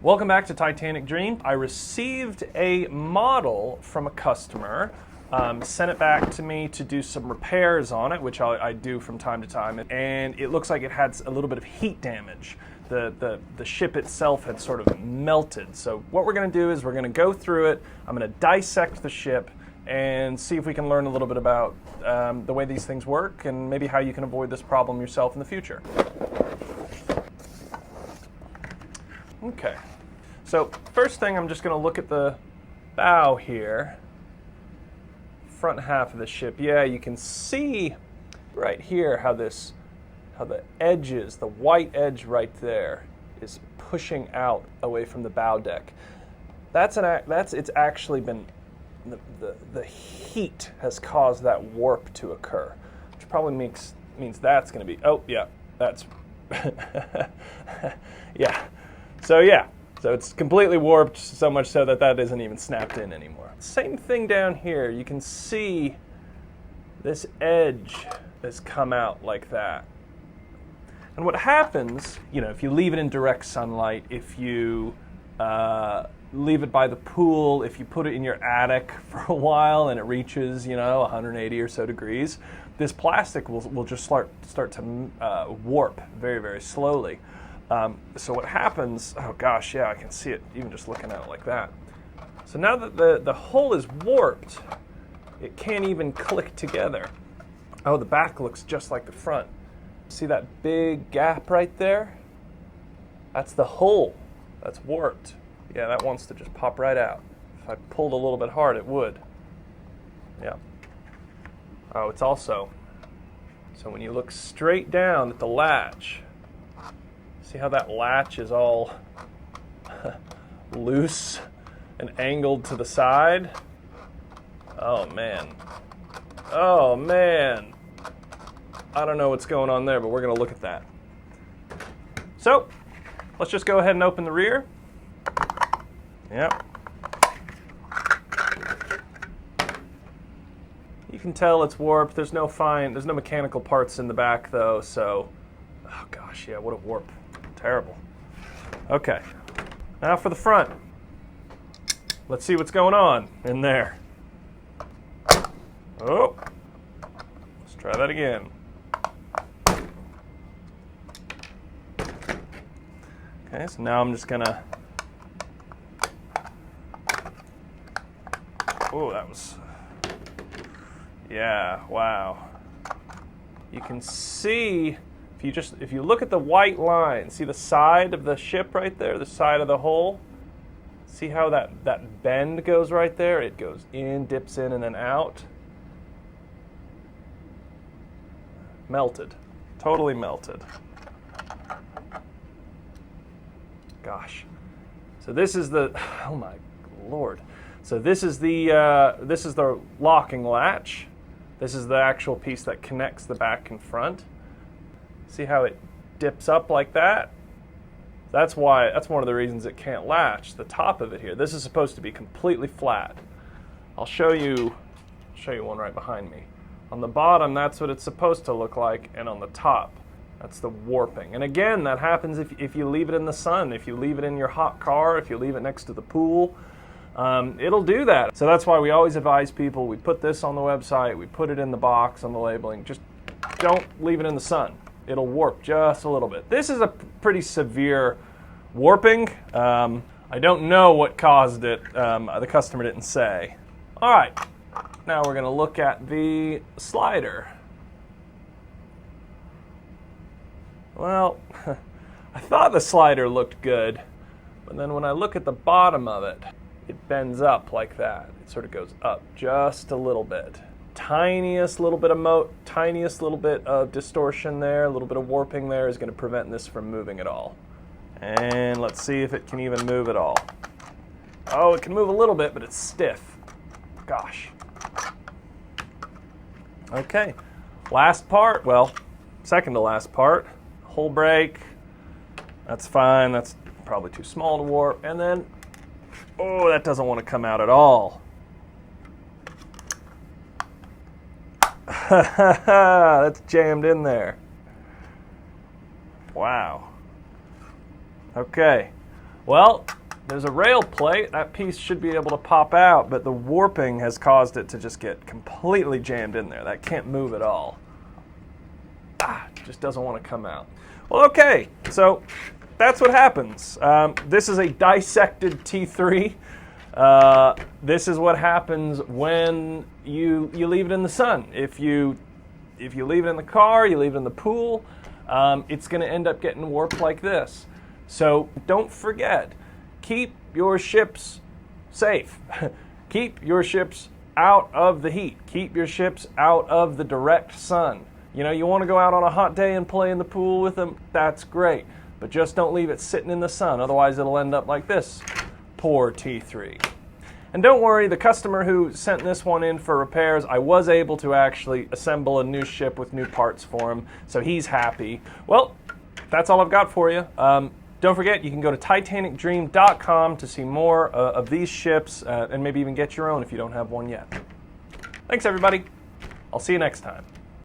Welcome back to Titanic Dream. I received a model from a customer, sent it back to me to do some repairs on it, which I do from time to time, and it looks like it had a little bit of heat damage. The ship itself had sort of melted. So what we're going to do is we're going to go through it. I'm going to dissect the ship and see if we can learn a little bit about the way these things work and maybe how you can avoid this problem yourself in the future. Okay, so first thing, I'm just going to look at the bow here, front half of the ship. Yeah, you can see right here how the edges, the white edge right there, is pushing out away from the bow deck. It's actually been the heat has caused that warp to occur, which probably means that's going to be. Oh yeah, that's yeah. So it's completely warped, so much so that isn't even snapped in anymore. Same thing down here. You can see this edge has come out like that. And what happens, if you leave it in direct sunlight, if you leave it by the pool, if you put it in your attic for a while and it reaches, 180 or so degrees, this plastic will just start to warp very, very slowly. So what happens, oh gosh, yeah, I can see it even just looking at it like that. So now that the hull is warped, it can't even click together. Oh, the back looks just like the front. See that big gap right there? That's the hull that's warped. Yeah, that wants to just pop right out. If I pulled a little bit hard, it would. Yeah. Oh, it's also, so when you look straight down at the latch, see how that latch is all loose and angled to the side? Oh man. Oh man. I don't know what's going on there, but we're going to look at that. So, let's just go ahead and open the rear. Yep. You can tell it's warped. There's no mechanical parts in the back though, so oh gosh, yeah, what a warp. Terrible. Okay, now for the front. Let's see what's going on in there. Oh, let's try that again. Okay, so now I'm just gonna, oh, that was, yeah, wow. You can see, if you look at the white line, see the side of the ship right there, the side of the hull? See how that bend goes right there? It goes in, dips in, and then out. Melted. Totally melted. Gosh. So this is the, oh my Lord. So this is the locking latch. This is the actual piece that connects the back and front. See how it dips up like that? That's one of the reasons it can't latch, the top of it here. This is supposed to be completely flat. I'll show you one right behind me. On the bottom, that's what it's supposed to look like, and on the top, that's the warping. And again, that happens if you leave it in the sun, if you leave it in your hot car, if you leave it next to the pool, it'll do that. So that's why we always advise people, we put this on the website, we put it in the box on the labeling, just don't leave it in the sun. It'll warp just a little bit. This is a pretty severe warping. I don't know what caused it. The customer didn't say. All right, now we're gonna look at the slider. Well, I thought the slider looked good, but then when I look at the bottom of it, it bends up like that. It sort of goes up just a little bit. Tiniest little bit of distortion there, a little bit of warping there is going to prevent this from moving at all. And let's see if it can even move at all. Oh, it can move a little bit, but it's stiff. Gosh. Okay, last part, well, second to last part, hull brake. That's fine, that's probably too small to warp. And then, oh, that doesn't want to come out at all. That's jammed in there. Wow. Okay. Well, there's a rail plate. That piece should be able to pop out, but the warping has caused it to just get completely jammed in there. That can't move at all. Just doesn't want to come out. Well, okay, so that's what happens. This is a dissected T3. This is what happens when you leave it in the sun. If you leave it in the car, you leave it in the pool, it's going to end up getting warped like this. So don't forget, keep your ships safe. Keep your ships out of the heat. Keep your ships out of the direct sun. You know, you want to go out on a hot day and play in the pool with them, that's great. But just don't leave it sitting in the sun, otherwise it'll end up like this. Poor T3. And don't worry, the customer who sent this one in for repairs, I was able to actually assemble a new ship with new parts for him, so he's happy. Well, that's all I've got for you. Don't forget, you can go to titanicdream.com to see more of these ships and maybe even get your own if you don't have one yet. Thanks, everybody. I'll see you next time.